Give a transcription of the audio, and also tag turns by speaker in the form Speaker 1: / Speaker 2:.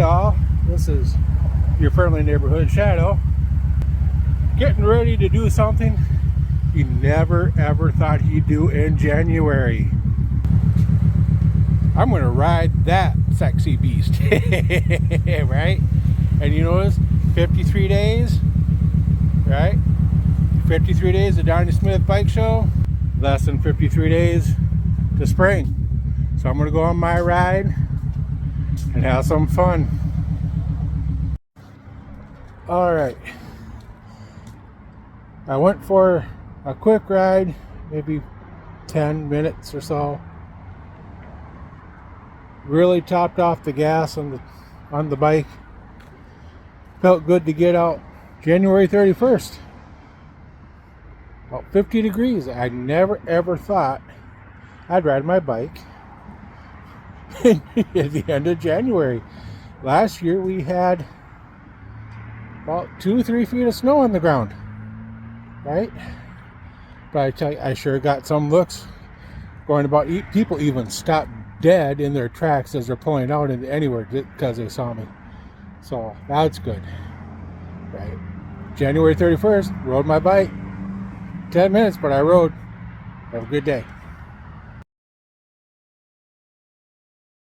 Speaker 1: y'all. This is your friendly neighborhood Shadow, getting ready to do something you never ever thought you'd do in January. I'm gonna ride that sexy beast. Right? And you notice 53 days, right? 53 days to Donnie Smith Bike Show, less than 53 days to spring. So I'm gonna go on my ride and have some fun. All right, I went for a quick ride, maybe 10 minutes or so. Really topped off the gas on the bike. Felt good to get out. January 31st, about 50 degrees. I never ever thought I'd ride my bike at the end of January. Last year we had about 2-3 feet of snow on the ground, right? But I tell you, I sure got some looks going about. People even stopped dead in their tracks as they're pulling out into anywhere because they saw me. So that's good, right? January 31st, rode my bike. 10 minutes, but I rode. Have a good day.